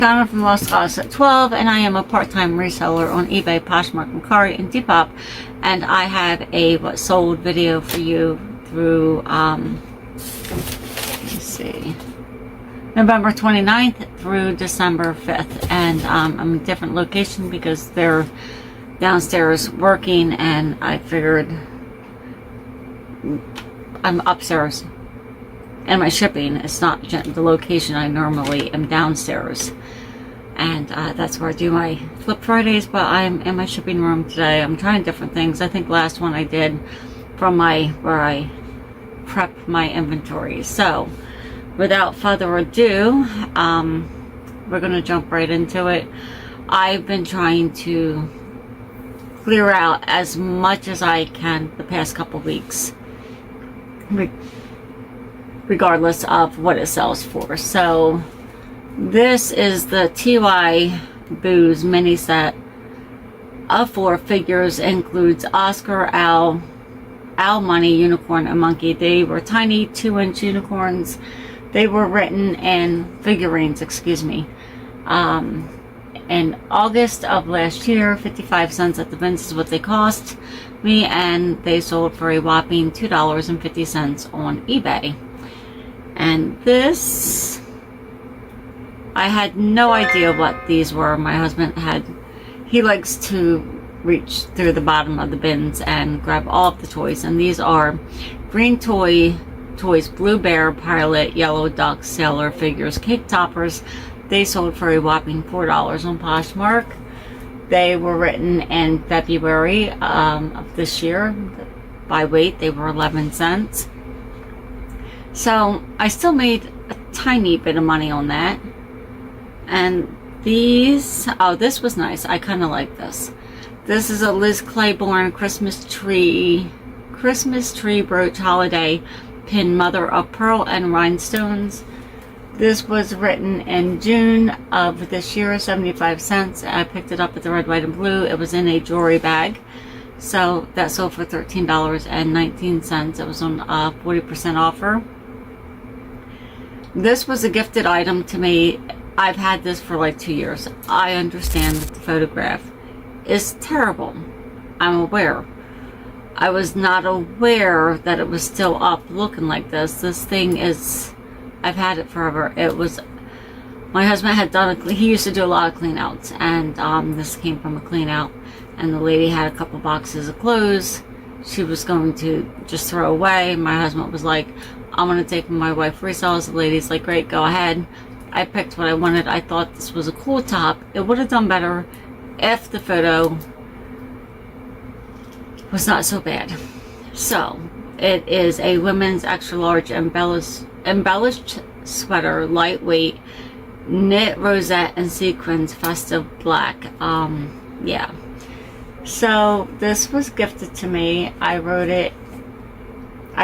Donna from Lost Cause at 12, and I am a part-time reseller on eBay, Poshmark, Mercari, and Depop. And I have a what sold video for you through let's see, November 29th through December 5th, and I'm in a different location because they're downstairs working, and I figured I'm upstairs and my shipping, it's not the location I normally am downstairs, and that's where I do my Flip Fridays. But I'm in my shipping room today. I'm trying different things. I think last one I did from where I prep my inventory. So without further ado, we're gonna jump right into it. I've been trying to clear out as much as I can the past couple weeks, regardless of what it sells for. So this is the TY Booze mini set of 4 figures. Includes Oscar, Owl, Money, Unicorn, and Monkey. They were tiny 2-inch unicorns. They were written in figurines, excuse me, in August of last year. 55 cents at the bins is what they cost me, and they sold for a whopping $2.50 on eBay. And this, I had no idea what these were. My husband he likes to reach through the bottom of the bins and grab all of the toys, and these are green toys, Blue Bear, Pilot, Yellow Duck, Sailor figures, cake toppers. They sold for a whopping $4 on Poshmark. They were written in February of this year. By weight, they were 11 cents. So I still made a tiny bit of money on that. And these, oh, this was nice. I kind of like this. This is a Liz Claiborne Christmas tree brooch holiday pin, mother of pearl and rhinestones. This was written in June of this year, 75 cents. I picked it up at the Red, White, and Blue. It was in a jewelry bag. So that sold for $13.19. It was on a 40% offer. This was a gifted item to me. I've had this for like 2 years. I understand that the photograph is terrible. I'm aware. I was not aware that it was still up looking like this. This thing is, I've had it forever. It was, my husband had done he used to do a lot of clean outs, and this came from a clean out, and the lady had a couple boxes of clothes she was going to just throw away. My husband was like, I'm going to take my wife resells. The lady's like, great, go ahead. I picked what I wanted. I thought this was a cool top. It would have done better if the photo was not so bad. So it is a women's extra large embellished sweater, lightweight, knit rosette and sequins, festive black. Yeah. So this was gifted to me. I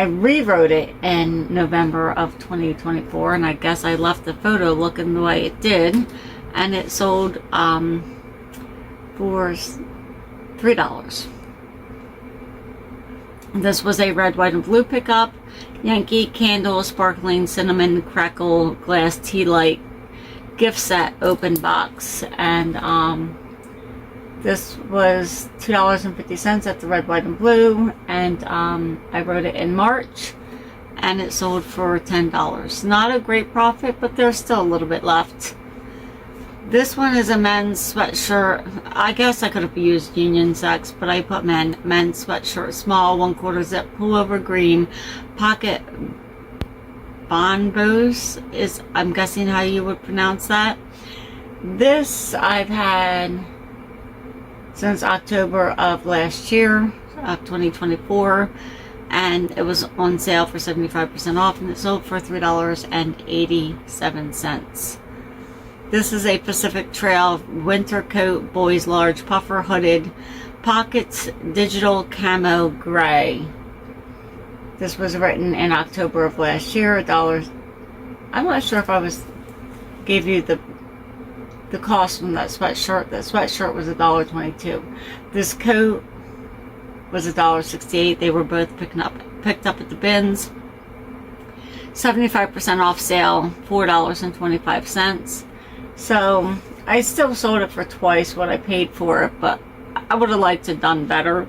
rewrote it in November of 2024, and I guess I left the photo looking the way it did, and it sold for $3. This was a red, white, and blue pickup. Yankee Candle, Sparkling Cinnamon Crackle Glass Tea Light gift set open box, and this was $2.50 at the Red, White, and Blue, and I wrote it in March, and it sold for $10. Not a great profit, but there's still a little bit left. This one is a men's sweatshirt. I guess I could have used unisex, but I put men's sweatshirt, small, 1/4 zip, pullover, green, pocket bonbos is, I'm guessing how you would pronounce that. This I've had since October of last year, of 2024, and it was on sale for 75% off, and it sold for $3.87. This is a Pacific Trail winter coat, boys large puffer, hooded, pockets, digital camo gray. This was written in October of last year. $1. I'm not sure if I gave you the cost from that sweatshirt. That sweatshirt was $1.22. This coat was $1.68. They were both picked up at the bins. 75% off sale, $4.25. So I still sold it for twice what I paid for it, but I would have liked to have done better.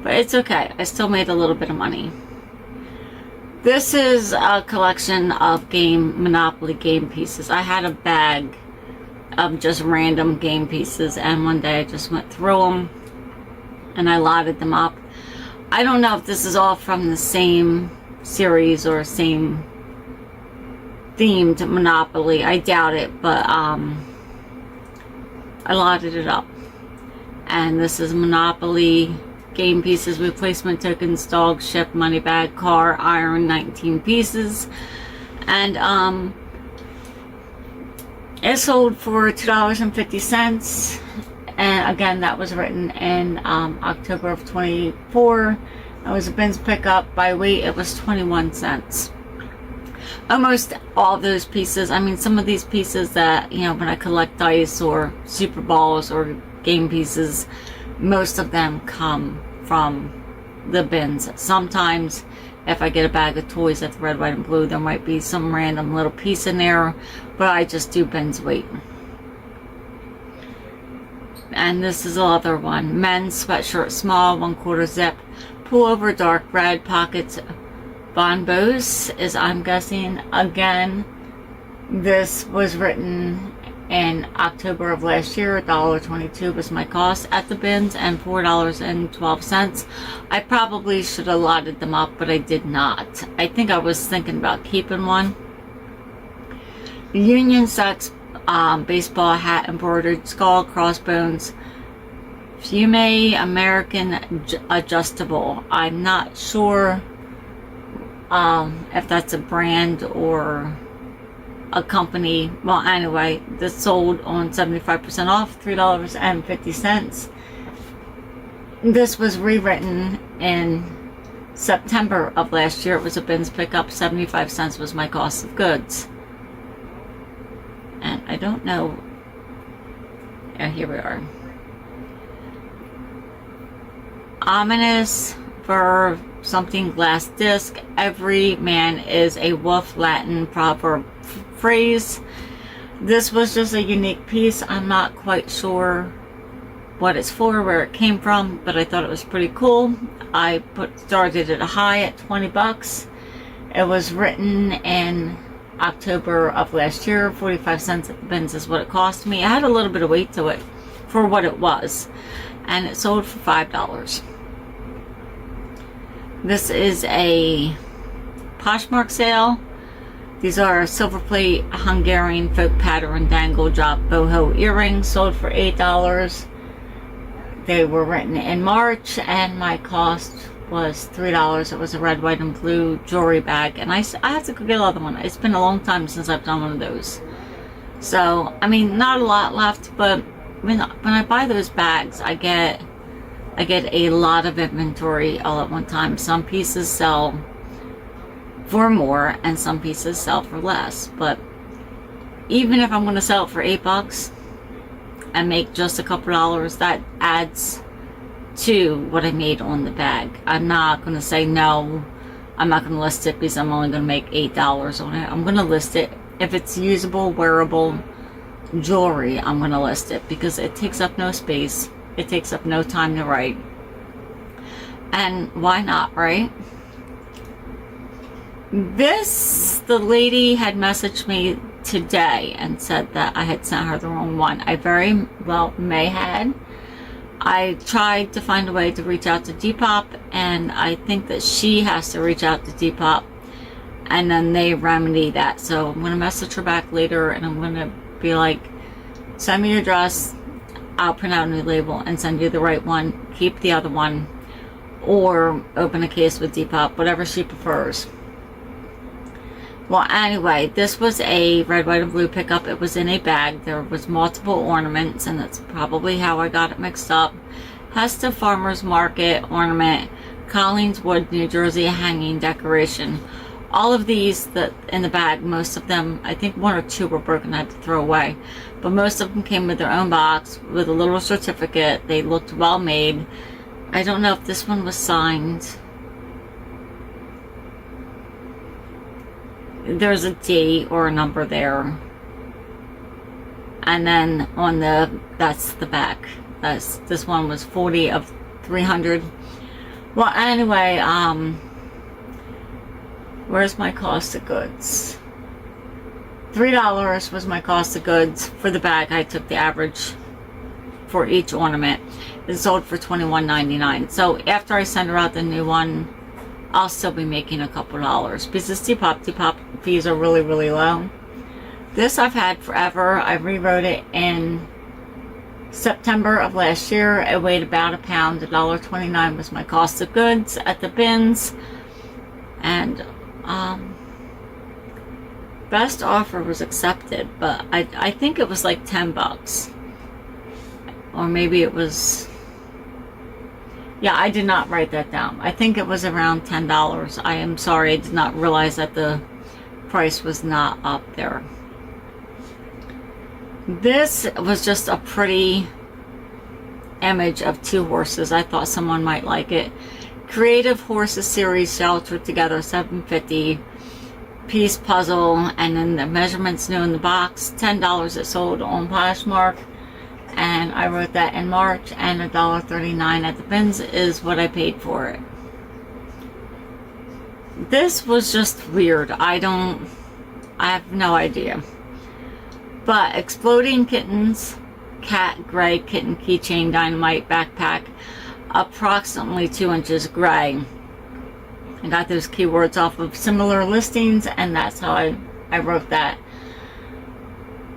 But it's okay. I still made a little bit of money. This is a collection of Monopoly game pieces. I had a bag of just random game pieces, and one day I just went through them and I lotted them up. I don't know if this is all from the same series or same themed Monopoly. I doubt it, but I lotted it up. And this is Monopoly game pieces, replacement tokens, dog, ship, money bag, car, iron, 19 pieces. And it sold for $2.50. And again, that was written in October of 24. It was a bins pickup. By weight, it was 21 cents. Almost all those pieces, I mean, some of these pieces that, you know, when I collect dice or Super Balls or game pieces, most of them come from the bins. Sometimes, if I get a bag of toys at the Red, White, and Blue, there might be some random little piece in there, but I just do bins weight. And this is another one. Men's sweatshirt, small, 1/4 zip, pullover, dark red, pockets, Bonbos is, I'm guessing, again, this was written in October of last year. $1.22 was my cost at the bins, and $4.12. I probably should have lotted them up, but I did not. I think I was thinking about keeping one. Union Sex baseball hat, embroidered skull, crossbones, Fume American adjustable. I'm not sure if that's a brand or a company. Well, anyway, this sold on 75% off, $3.50. This was rewritten in September of last year. It was a bins pickup. 75 cents was my cost of goods. And I don't know. Yeah, here we are. Ominous verb, something glass disc. Every man is a wolf, Latin proverb phrase. This was just a unique piece. I'm not quite sure what it's for, where it came from, but I thought it was pretty cool. I started at a high at 20 bucks. It was written in October of last year. 45 cents at the bins is what it cost me. It had a little bit of weight to it for what it was, and it sold for $5. This is a Poshmark sale. These are silver plate Hungarian folk pattern dangle drop boho earrings, sold for $8. They were written in March, and my cost was $3. It was a red, white, and blue jewelry bag, and I have to go get another one. It's been a long time since I've done one of those. So, I mean, not a lot left, but when I buy those bags, I get a lot of inventory all at one time. Some pieces sell for more, and some pieces sell for less. But even if I'm going to sell it for $8 and make just a couple dollars, that adds to what I made on the bag. I'm not going to say no, I'm not going to list it because I'm only going to make $8 on it. I'm going to list it. If it's usable, wearable jewelry, I'm going to list it because it takes up no space. It takes up no time to write. And why not, right? The lady had messaged me today and said that I had sent her the wrong one. I very well may had. I tried to find a way to reach out to Depop, and I think that she has to reach out to Depop, and then they remedy that. So I'm going to message her back later, and I'm going to be like, send me your address, I'll print out a new label and send you the right one, keep the other one, or open a case with Depop, whatever she prefers. Well, anyway, this was a red, white, and blue pickup. It was in a bag. There was multiple ornaments, and that's probably how I got it mixed up. Hesta Farmers Market ornament, Collingswood, New Jersey hanging decoration. All of these that in the bag, most of them, I think one or two were broken, I had to throw away. But most of them came with their own box, with a little certificate. They looked well made. I don't know if this one was signed. There's a date or a number there. And then on that's the back. This one was 40 of 300. Well, anyway, where's my cost of goods? $3 was my cost of goods for the bag. I took the average for each ornament. It sold for $21.99. So after I send her out the new one, I'll still be making a couple dollars because the Depop fees are really, really low. This I've had forever. I rewrote it in September of last year. It weighed about a pound. $1.29 was my cost of goods at the bins. And best offer was accepted, but I think it was like $10. Or maybe it was, yeah, I did not write that down. I think it was around $10. I am sorry, I did not realize that the price was not up there. This was just a pretty image of two horses. I thought someone might like it. Creative Horses Series Sheltered Together, $7.50 piece puzzle, and then the measurements new in the box. $10 it sold on Poshmark, and I wrote that in March, and $1.39 at the bins is what I paid for it. This was just weird. I have no idea. But Exploding Kittens, Cat Gray Kitten Keychain Dynamite Backpack, approximately 2 inches gray. I got those keywords off of similar listings, and that's how I wrote that.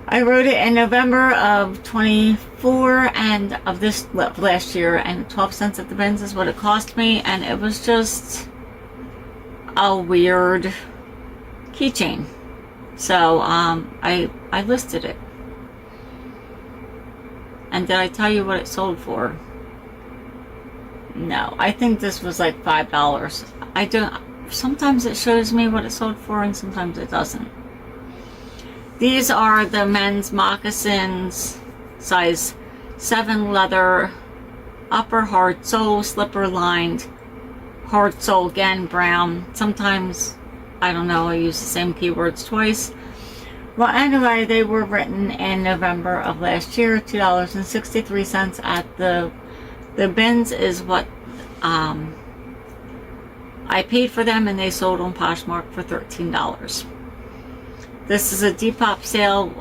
I wrote it in November of 24 and of this last year, and 12 cents at the bins is what it cost me, and it was just a weird keychain. So I listed it. And did I tell you what it sold for? No, I think this was like $5. I don't. Sometimes it shows me what it sold for, and sometimes it doesn't. These are the men's moccasins, size 7 leather, upper hard sole, slipper lined, hard sole again, brown. Sometimes, I don't know, I use the same keywords twice. Well, anyway, they were written in November of last year, $2.63 at the bins is what I paid for them, and they sold on Poshmark for $13. This is a Depop sale.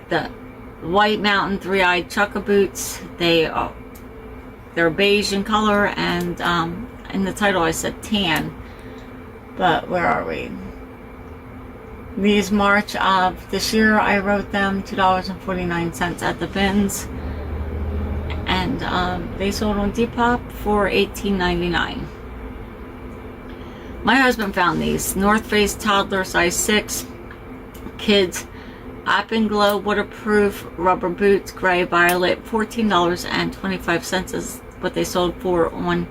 The White Mountain Three-Eyed Chukka boots. They're beige in color, and in the title I said tan. But where are we? These March of this year, I wrote them $2.49 at the bins, and they sold on Depop for $18.99. My husband found these North Face toddler size 6 kids Up and Glow waterproof rubber boots, gray violet, $14.25 is what they sold for on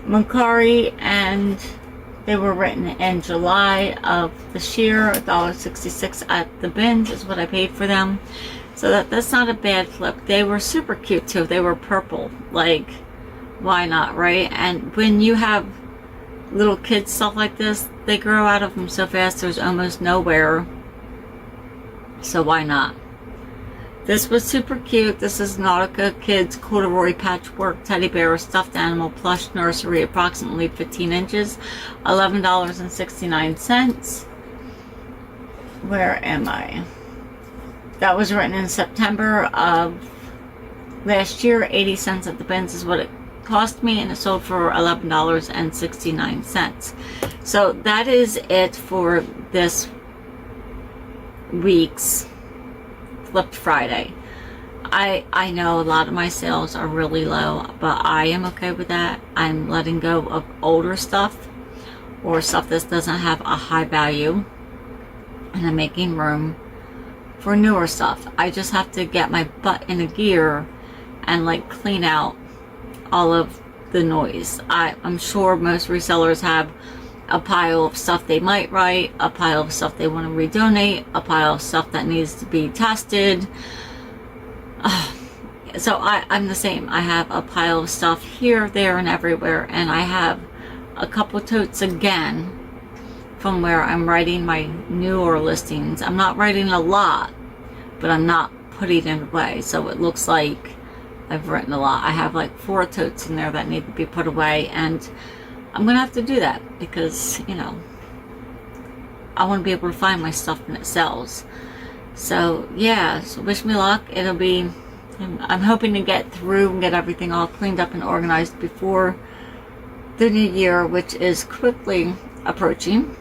Mercari, and they were written in July of this year. $1.66 at the bins is what I paid for them. So that's not a bad flip. They were super cute too. They were purple. Like, why not, right? And when you have little kids stuff like this, they grow out of them so fast there's almost no wear. So why not? This was super cute. This is Nautica Kids Corduroy Patchwork Teddy Bear Stuffed Animal Plush Nursery, approximately 15 inches, $11.69. Where am I? That was written in September of last year. 80 cents at the bins is what it cost me, and it sold for $11.69. So that is it for this week's Flipped Friday. I know a lot of my sales are really low, but I am okay with that. I'm letting go of older stuff or stuff that doesn't have a high value, and I'm making room for newer stuff. I just have to get my butt in a gear and like clean out all of the noise. I'm sure most resellers have a pile of stuff they might write, a pile of stuff they want to redonate, a pile of stuff that needs to be tested. So I'm the same. I have a pile of stuff here, there, and everywhere, and I have a couple totes again from where I'm writing my newer listings. I'm not writing a lot, but I'm not putting it away. So it looks like I've written a lot. I have like 4 totes in there that need to be put away, and I'm gonna have to do that because, you know, I want to be able to find my stuff when it sells. So yeah, so wish me luck. It'll be, I'm hoping to get through and get everything all cleaned up and organized before the new year, which is quickly approaching.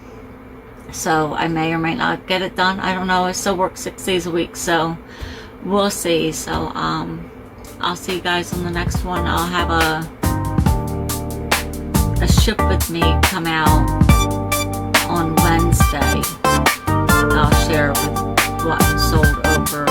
So I may or may not get it done. I don't know. I still work 6 days a week, so we'll see. So I'll see you guys on the next one. I'll have a ship with me come out on Wednesday. I'll share what sold over